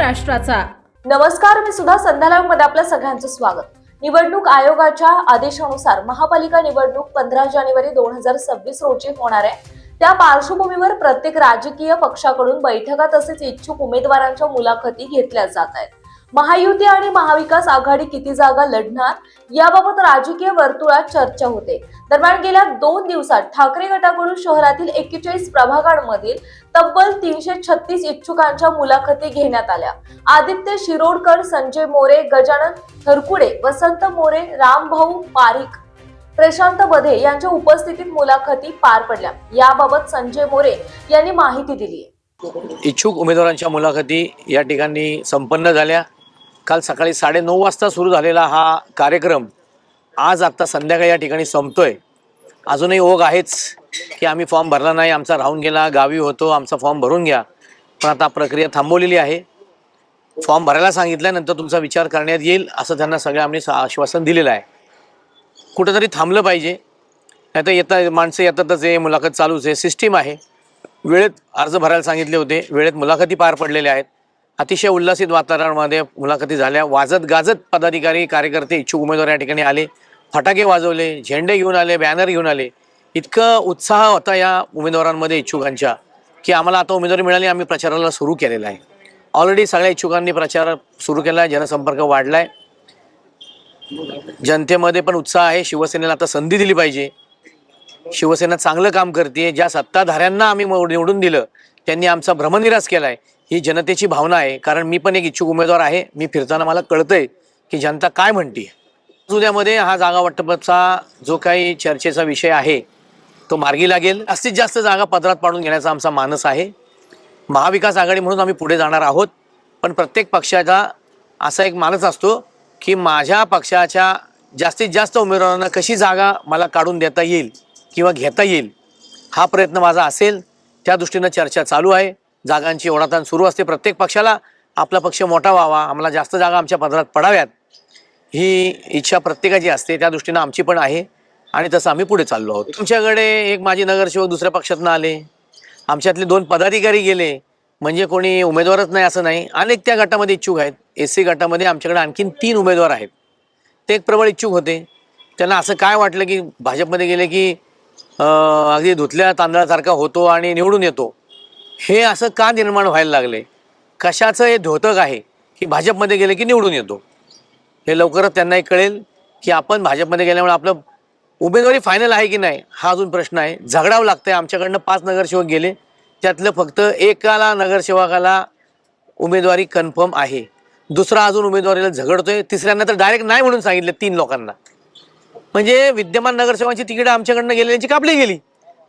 महाराष्ट्राचा। नमस्कार, मी सुद्धा संध्या लाईव्ह मध्ये आपल्या सगळ्यांचं स्वागत। निवडणूक आयोगाच्या आदेशानुसार महापालिका निवडणूक 15 जानेवारी 2026 रोजी होणार आहे। त्या पार्श्वभूमीवर प्रत्येक राजकीय पक्षाकडून बैठका तसेच इच्छुक उमेदवारांच्या मुलाखती घेतल्या जात आहेत। महायुती आणि महाविकास आघाडी किती जागा लढणार याबाबत राजकीय वर्तुळात चर्चा होते। दरम्यान गेल्या 2 दिवसात ठाकरे गटाकडून शहरातील 41 प्रभागांमधील तब्बल 336 इच्छुकांच्या मुलाखती घेण्यात आल्या। आदित्य शिरोडकर, संजय मोरे, गजानन हरकुडे, वसंत मोरे, रामभाऊ पारिक, प्रशांत बधे यांच्या उपस्थितीत मुलाखती पार पडल्या। याबाबत संजय मोरे यांनी माहिती दिली। इच्छुक उमेदवारांच्या मुलाखती या ठिकाणी संपन्न झाल्या। काल सकाळी 9:30 वाजता सुरू झालेला हा कार्यक्रम आज आता संध्याकाळी या ठिकाणी संपतोय। अजूनही ओघ आहेच की आम्ही फॉर्म भरला नाही, आमचा राहून गेला, गावी होतो, आमचा फॉर्म भरून घ्या, पण आता प्रक्रिया थांबवलेली आहे। फॉर्म भरायला सांगितल्यानंतर तुमचा विचार करण्यात येईल असं त्यांना सगळ्या आम्ही आश्वासन दिलेलं आहे। कुठेतरी थांबलं पाहिजे, नाही तर येतात माणसं येतातच, हे मुलाखत चालूच आहे, सिस्टीम आहे। वेळेत अर्ज भरायला सांगितले होते, वेळेत मुलाखती पार पडलेल्या आहेत। अतिशय उल्हासित वातावरणामध्ये मुलाखती झाल्या। वाजत गाजत पदाधिकारी, कार्यकर्ते, इच्छुक उमेदवार या ठिकाणी आले, फटाके वाजवले, झेंडे घेऊन आले, बॅनर घेऊन आले। इतकं उत्साह होता या उमेदवारांमध्ये इच्छुकांच्या की आम्हाला आता उमेदवारी मिळाली, आम्ही प्रचाराला सुरू केलेला आहे। ऑलरेडी सगळ्या इच्छुकांनी प्रचार सुरू केला आहे, जनसंपर्क वाढला आहे, जनतेमध्ये पण उत्साह आहे। शिवसेनेला आता संधी दिली पाहिजे। शिवसेना चांगलं काम करते। ज्या सत्ताधाऱ्यांना आम्ही निवडून दिलं त्यांनी आमचा भ्रमनिरास केला आहे, ही जनतेची भावना आहे। कारण मी पण एक इच्छुक उमेदवार आहे, मी फिरताना मला कळतंय की जनता काय म्हणते। उद्यामध्ये हा जागा वाटपाचा जो काही चर्चेचा विषय आहे तो मार्गी लागेल। जास्तीत जास्त जागा पदरात पाडून घेण्याचा आमचा मानस आहे। महाविकास आघाडी म्हणून आम्ही पुढे जाणार आहोत, पण प्रत्येक पक्षाचा असा एक मानस असतो की माझ्या पक्षाच्या जास्तीत जास्त उमेदवारांना कशी जागा मला काढून देता येईल किंवा घेता येईल, हा प्रयत्न माझा असेल। त्या दृष्टीनं चर्चा चालू आहे, जागांची ओढाताण सुरू असते। प्रत्येक पक्षाला आपला पक्ष मोठा व्हावा, आम्हाला जास्त जागा आमच्या पदरात पडाव्यात, ही इच्छा प्रत्येकाची असते। त्या दृष्टीनं आमची पण आहे आणि तसं आम्ही पुढे चाललो आहोत। तुमच्याकडे एक माजी नगरसेवक दुसऱ्या पक्षातून आले, आमच्यातले 2 पदाधिकारी गेले, म्हणजे कोणी उमेदवारच नाही असं नाही, अनेक त्या गटामध्ये इच्छुक आहेत। SC गटामध्ये आमच्याकडे आणखीन 3 उमेदवार आहेत। ते एक प्रबळ इच्छुक होते, त्यांना असं काय वाटलं की भाजपमध्ये गेले की अगदी धुतल्या तांदळासारखा होतो आणि निवडून येतो। हे असं का निर्माण व्हायला लागले? कशाचं हे द्योतक आहे की भाजपमध्ये गेले की निवडून येतो? हे लवकरच त्यांनाही कळेल की आपण भाजपमध्ये गेल्यामुळे आपलं उमेदवारी फायनल आहे की नाही हा अजून प्रश्न आहे। झगडावं लागतंय। आमच्याकडनं 5 नगरसेवक गेले, त्यातलं फक्त एकाला नगरसेवकाला उमेदवारी कन्फर्म आहे, दुसरा अजून उमेदवारीला झगडतोय, तिसऱ्यांना तर डायरेक्ट नाही म्हणून सांगितलं 3 लोकांना। म्हणजे विद्यमान नगरसेवकांची तिकीट आमच्याकडनं गेलेल्यांची कापली गेली।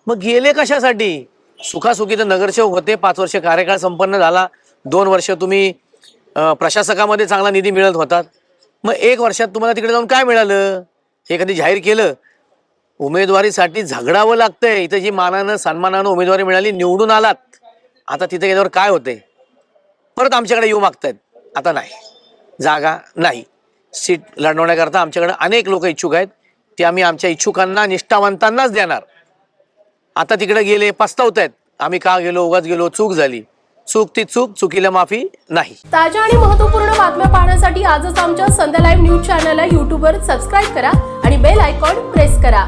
मग गेले कशासाठी? सुखासुखी तर नगरसेवक होते, 5 वर्ष कार्यकाळ संपन्न झाला, 2 वर्ष तुम्ही प्रशासकामध्ये चांगला निधी मिळत होतात, मग 1 वर्षात तुम्हाला तिकडे जाऊन काय मिळालं हे कधी जाहीर केलं? उमेदवारीसाठी झगडावं लागतंय। इथं जी मानानं सन्मानानं उमेदवारी मिळाली, निवडून आलात, आता तिथे गेल्यावर काय होतंय? परत आमच्याकडे येऊ मागतायत। आता नाही, जागा नाही, सीट लढवण्याकरता आमच्याकडे अनेक लोक इच्छुक आहेत, ते आम्ही आमच्या इच्छुकांना, निष्ठावंतांनाच देणार। आता तिकडे गेले, पस्तावतायत, आम्ही का गेलो, उगाच गेलो, चूक झाली, चूक ती चूक, चुकीला माफी नाही। ताज्या आणि महत्त्वपूर्ण बातम्या पाहण्यासाठी आजच आमच्या संध्या लाईव्ह न्यूज चॅनलला YouTubeवर सबस्क्राईब करा आणि बेल आयकॉन प्रेस करा।